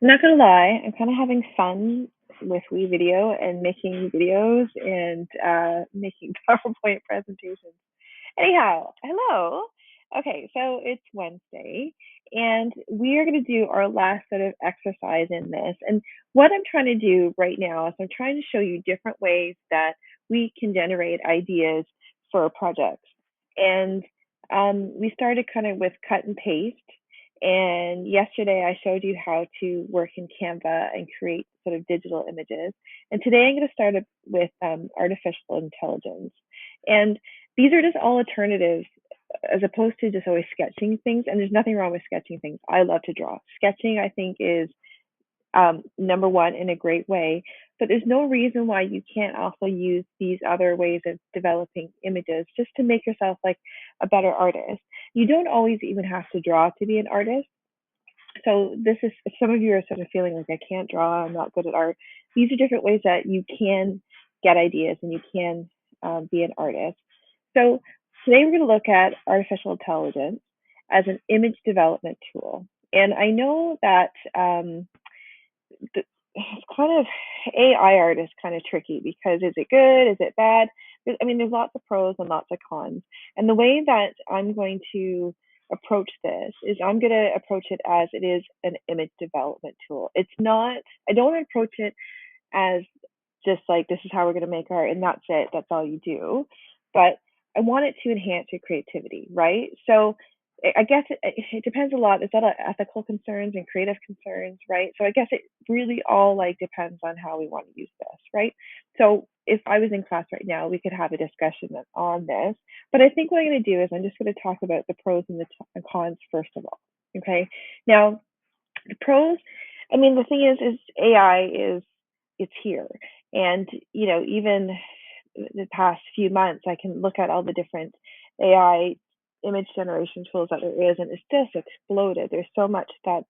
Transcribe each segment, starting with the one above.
I'm not gonna lie, I'm kind of having fun with WeVideo and making videos and making PowerPoint presentations. Anyhow, hello. Okay, so it's Wednesday, and we are going to do our last sort of exercise in this. And what I'm trying to do right now is I'm trying to show you different ways that we can generate ideas for projects. And we started kind of with cut and paste. And yesterday I showed you how to work in Canva and create sort of digital images. And today I'm going to start with artificial intelligence. And these are just all alternatives as opposed to just always sketching things. And there's nothing wrong with sketching things. I love to draw. Sketching, I think, is number one in a great way. But there's no reason why you can't also use these other ways of developing images just to make yourself like a better artist. You don't always even have to draw to be an artist. So this is, if some of you are sort of feeling like I can't draw, I'm not good at art, these are different ways that you can get ideas and you can be an artist. So today we're going to look at artificial intelligence as an image development tool. And I know that it's kind of AI art is kind of tricky because is it good? Is it bad? I mean, there's lots of pros and lots of cons. And the way that I'm going to approach this is I'm going to approach it as it is an image development tool. It's not, I don't approach it as just like this is how we're going to make art and that's it, that's all you do. But I want it to enhance your creativity, right? So I guess it depends a lot. There's a lot of ethical concerns and creative concerns, right? So I guess it really all like depends on how we want to use this, right? So if I was in class right now, we could have a discussion on this. But I think what I'm going to do is I'm just going to talk about the pros and the cons first of all. Okay. Now the pros. I mean, the thing is AI is it's here, and even the past few months, I can look at all the different AI image generation tools that there is, and it's just exploded. There's so much that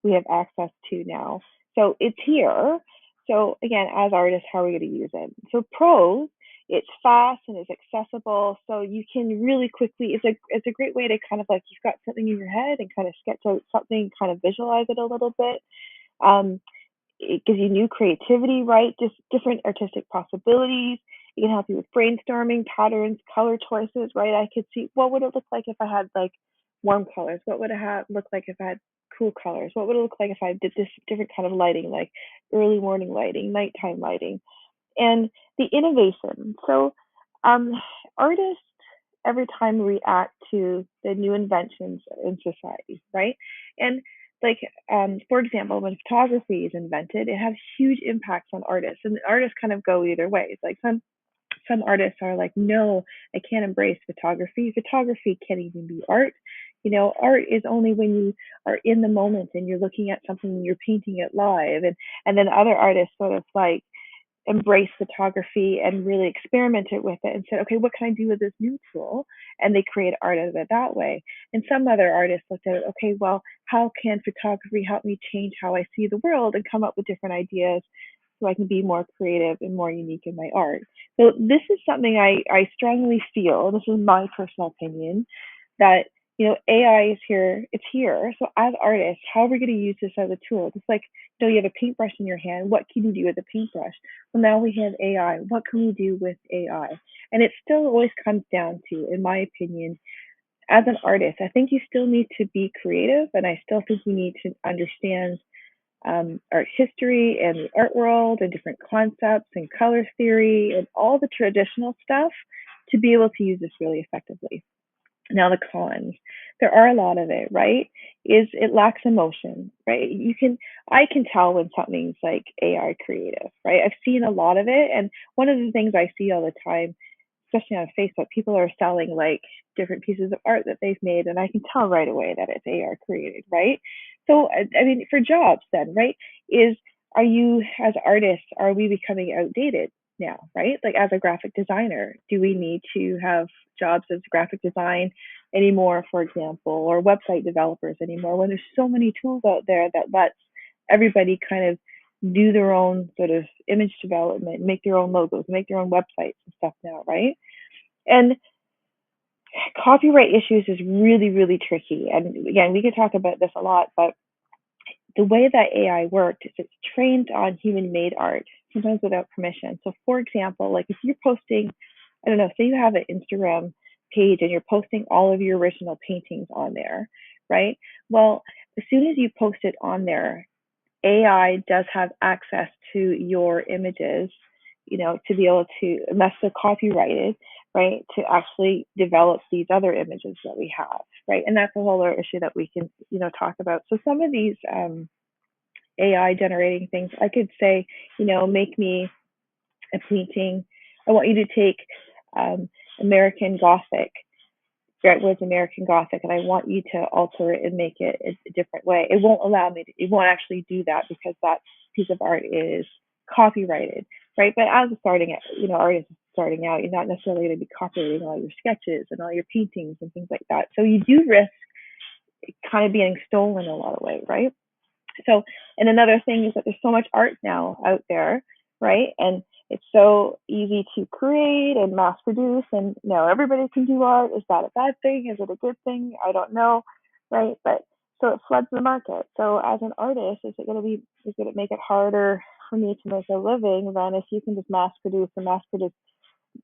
we have access to now. So it's here. So again, as artists, how are we going to use it? So pros, it's fast and it's accessible. So you can really quickly, it's a great way to kind of like you've got something in your head and kind of sketch out something, kind of visualize it a little bit. Um, it gives you new creativity, right? Just different artistic possibilities. It can help you with brainstorming, patterns, color choices, right? I could see what would it look like if I had like warm colors? What would it look like if I had cool colors? What would it look like if I did this different kind of lighting, like early morning lighting, nighttime lighting, and the innovation. So um, artists every time react to the new inventions in society, right? And like for example, when photography is invented, it has huge impacts on artists, and artists kind of go either ways. Like some artists are like, no, I can't embrace photography. Photography can't even be art. Art is only when you are in the moment and you're looking at something and you're painting it live. And then other artists sort of like embrace photography and really experimented with it and said, okay, what can I do with this new tool? And they create art out of it that way. And some other artists looked at it, okay, well, how can photography help me change how I see the world and come up with different ideas so I can be more creative and more unique in my art? So this is something I strongly feel, this is my personal opinion, that AI is here, it's here. So as artists, how are we going to use this as a tool? Just like you have a paintbrush in your hand, what can you do with a paintbrush? Well, now we have AI. What can we do with AI? And it still always comes down to, in my opinion, as an artist, I think you still need to be creative, and I still think you need to understand art history and the art world and different concepts and color theory and all the traditional stuff to be able to use this really effectively. Now the cons, there are a lot of it, right? Is it lacks emotion, right? I can tell when something's like AI creative, right? I've seen a lot of it, and one of the things I see all the time, especially on Facebook, people are selling like different pieces of art that they've made, and I can tell right away that it's AI created, right? So I mean, for jobs, then, right? Is are you as artists, are we becoming outdated now, right? Like as a graphic designer, do we need to have jobs as graphic design anymore, for example, or website developers anymore, when there's so many tools out there that lets everybody kind of do their own sort of image development, make their own logos, make their own websites and stuff now, right? And copyright issues is really, really tricky. And again, we could talk about this a lot, but the way that AI worked is it's trained on human-made art, sometimes without permission. So, for example, like if you're posting, I don't know, say you have an Instagram page and you're posting all of your original paintings on there, right? Well, as soon as you post it on there, AI does have access to your images, to be able to, unless they're copyrighted, right, to actually develop these other images that we have, right? And that's a whole other issue that we can, talk about. So some of these AI generating things, I could say, make me a painting. I want you to take American Gothic, Grant Wood's American Gothic, and I want you to alter it and make it a different way. It won't allow me to, it won't actually do that because that piece of art is copyrighted, right? But as a artist starting out, you're not necessarily going to be copyrighting all your sketches and all your paintings and things like that. So you do risk kind of being stolen in a lot of ways, right? So, and another thing is that there's so much art now out there, right? And it's so easy to create and mass produce, and now everybody can do art. Is that a bad thing? Is it a good thing? I don't know, right? But so it floods the market. So as an artist, is it make it harder for me to make a living than if you can just mass produce,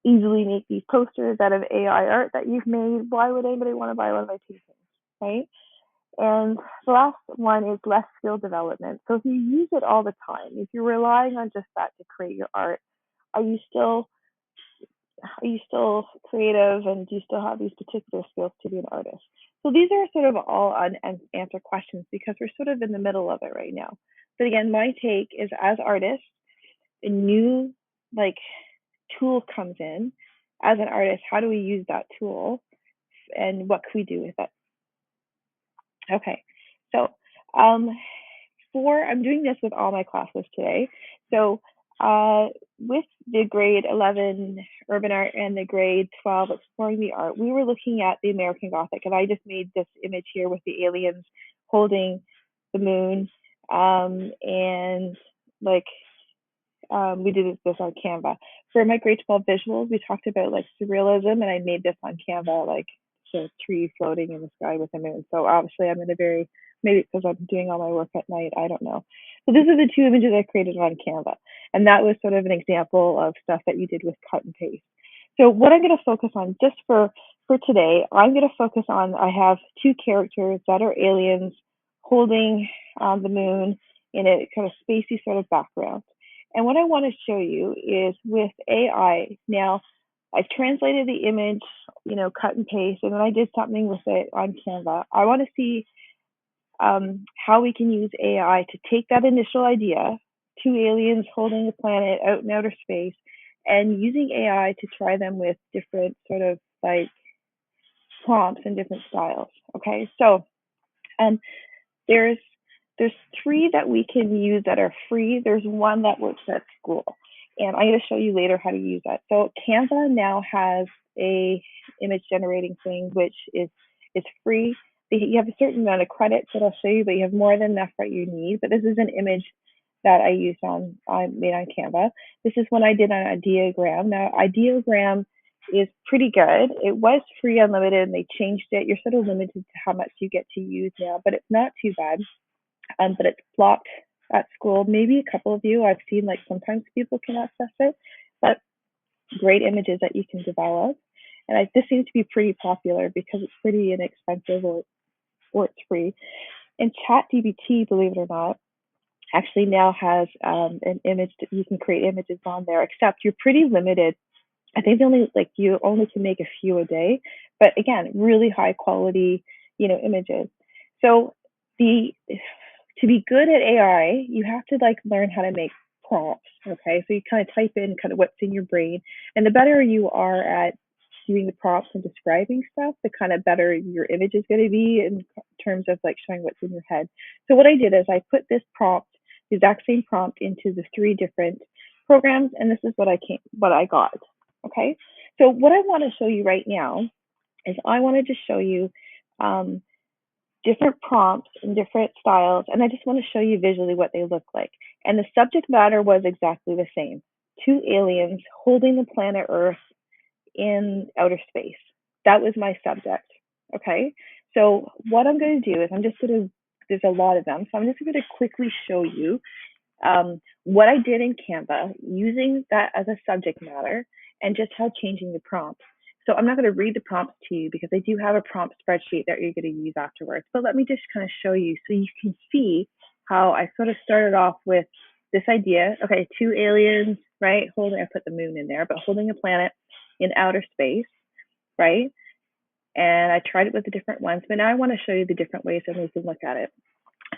easily make these posters out of AI art that you've made? Why would anybody want to buy one of my paintings, right? And the last one is less skill development. So if you use it all the time, if you're relying on just that to create your art, are you still creative, and do you still have these particular skills to be an artist? So these are sort of all unanswered questions because we're sort of in the middle of it right now. But again, my take is, as artists, a new tool comes in. As an artist, how do we use that tool, and what can we do with it? Okay, so I'm doing this with all my classes today. So with the grade 11 urban art and the grade 12 exploring the art, we were looking at the American Gothic, and I just made this image here with the aliens holding the moon, and we did this on Canva. For my grade 12 visuals, we talked about surrealism, and I made this on Canva, a tree floating in the sky with a moon. So obviously I'm in a very, maybe because I'm doing all my work at night, I don't know. So these are the two images I created on Canva. And that was sort of an example of stuff that you did with cut and paste. So what I'm going to focus on just for today, I'm going to focus on, I have two characters that are aliens holding the moon in a kind of spacey sort of background. And what I want to show you is with AI. Now, I've translated the image, cut and paste, and then I did something with it on Canva. I want to see how we can use AI to take that initial idea, two aliens holding a planet out in outer space, and using AI to try them with different sort of prompts and different styles. Okay, so there's three that we can use that are free. There's one that works at school, and I'm going to show you later how to use that. So Canva now has a image generating thing which is free. You have a certain amount of credits that I'll show you, but you have more than enough that you need. But this is an image that I made on Canva. This is one I did on Ideogram. Now Ideogram is pretty good. It was free unlimited, and they changed it. You're sort of limited to how much you get to use now, but it's not too bad. But it's blocked at school. Maybe a couple of you, I've seen sometimes people can access it, but great images that you can develop. And this seems to be pretty popular because it's pretty inexpensive, or it's free. And ChatGPT, believe it or not, actually now has an image that you can create images on there, except you're pretty limited. I think you only can make a few a day, but again, really high quality, images. So to be good at AI, you have to learn how to make prompts. Okay, so you kind of type in kind of what's in your brain, and the better you are at doing the prompts and describing stuff, the kind of better your image is going to be in terms of showing what's in your head. So what I did is I put this prompt, the exact same prompt, into the three different programs, and this is what I got. Okay, so what I want to show you right now is I wanted to show you different prompts and different styles, and I just want to show you visually what they look like. And the subject matter was exactly the same. Two aliens holding the planet Earth in outer space. That was my subject. Okay, so what I'm going to do is I'm just going to there's a lot of them. So I'm just going to quickly show you what I did in Canva using that as a subject matter and just how changing the prompts. So I'm not going to read the prompts to you because I do have a prompt spreadsheet that you're going to use afterwards. But let me just kind of show you so you can see how I sort of started off with this idea. Okay, 2 aliens, right? I put the moon in there, but holding a planet in outer space, right? And I tried it with the different ones, but now I want to show you the different ways that we can look at it.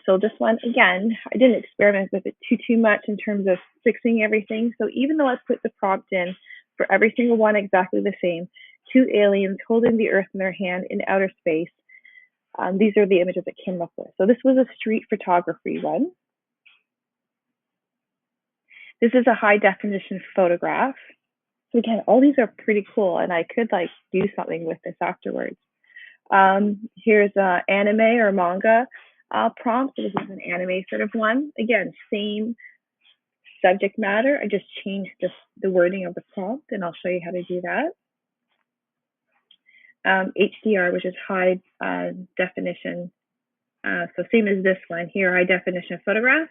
So this one, again, I didn't experiment with it too much in terms of fixing everything. So even though I put the prompt in for every single one exactly the same, 2 aliens holding the earth in their hand in outer space, these are the images it came up with. So this was a street photography one. This is a high definition photograph. So again, all these are pretty cool, and I could like do something with this afterwards. Here's anime or manga prompt. So this is an anime sort of one. Again, same subject matter. I just changed the wording of the prompt, and I'll show you how to do that. HDR, which is high definition. So same as this one here, high definition photograph,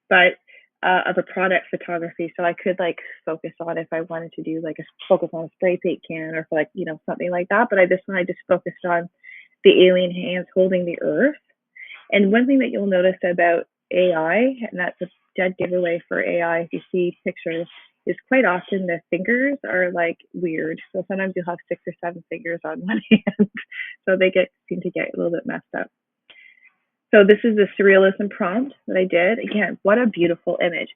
but of a product photography. So I could like focus on if I wanted to do like focus on a spray paint can or for like, you know, something like that. But this one I just focused on the alien hands holding the earth. And one thing that you'll notice about AI, and that's a dead giveaway for AI if you see pictures, is quite often the fingers are like weird. So sometimes you'll have 6 or 7 fingers on one hand. So they seem to get a little bit messed up. So this is the surrealism prompt that I did. Again, what a beautiful image.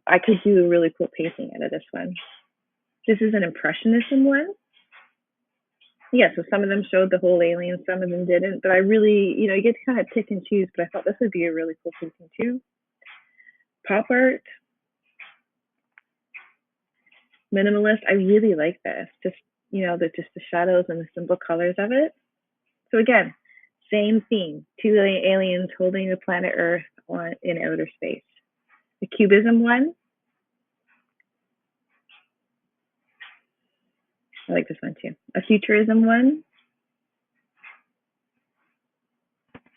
I could do a really cool painting out of this one. This is an impressionism one. Yeah, so some of them showed the whole alien, some of them didn't. But I really, you know, you get to kind of pick and choose, but I thought this would be a really cool painting too. Pop art. Minimalist. I really like this. Just, you know, just the shadows and the simple colors of it. So again, same theme. 2 aliens holding the planet Earth in outer space. The cubism one. I like this one too. A futurism one.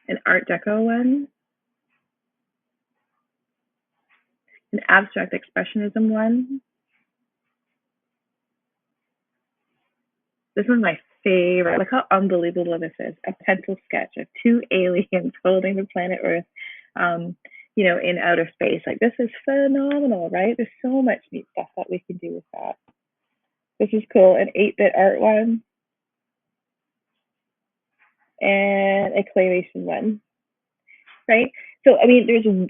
An Art Deco one. An abstract expressionism one. This one's my favorite. Look how unbelievable this is. A pencil sketch of 2 aliens holding the planet Earth, you know, in outer space. Like, this is phenomenal, right? There's so much neat stuff that we can do with that. This is cool. An 8-bit art one. And a claymation one, right? So, I mean, there's a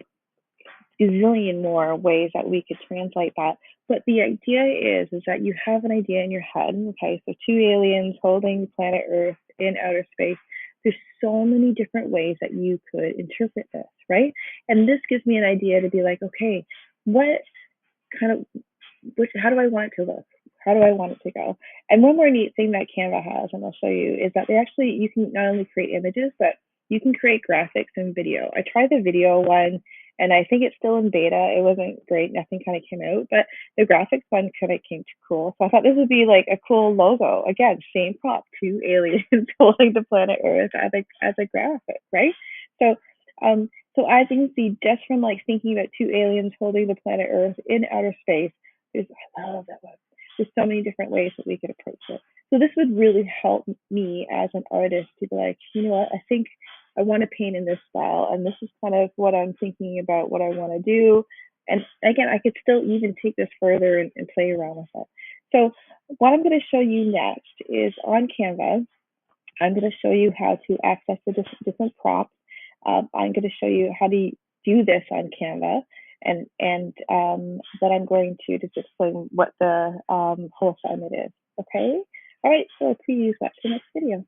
zillion more ways that we could translate that. But the idea is that you have an idea in your head. Okay, so 2 aliens holding planet Earth in outer space. There's so many different ways that you could interpret this, right? And this gives me an idea to be like, okay, how do I want it to look? How do I want it to go? And one more neat thing that Canva has, and I'll show you, is that you can not only create images, but you can create graphics and video. I tried the video one, and I think it's still in beta. It wasn't great. Nothing kind of came out, but the graphics one kind of came cool. So I thought this would be like a cool logo. Again, same prop, 2 aliens holding the planet Earth as a graphic, right? So, so as you can see, just from like thinking about 2 aliens holding the planet Earth in outer space, I love that one. There's so many different ways that we could approach it. So this would really help me as an artist to be like, you know what, I think I want to paint in this style, and this is kind of what I'm thinking about, what I want to do. And again, I could still even take this further and play around with it. So what I'm going to show you next is on Canva, I'm going to show you how to access the different prompts. I'm going to show you how to do this on Canva. And then I'm going to just explain what the whole assignment is. Okay. All right. So please watch the next video.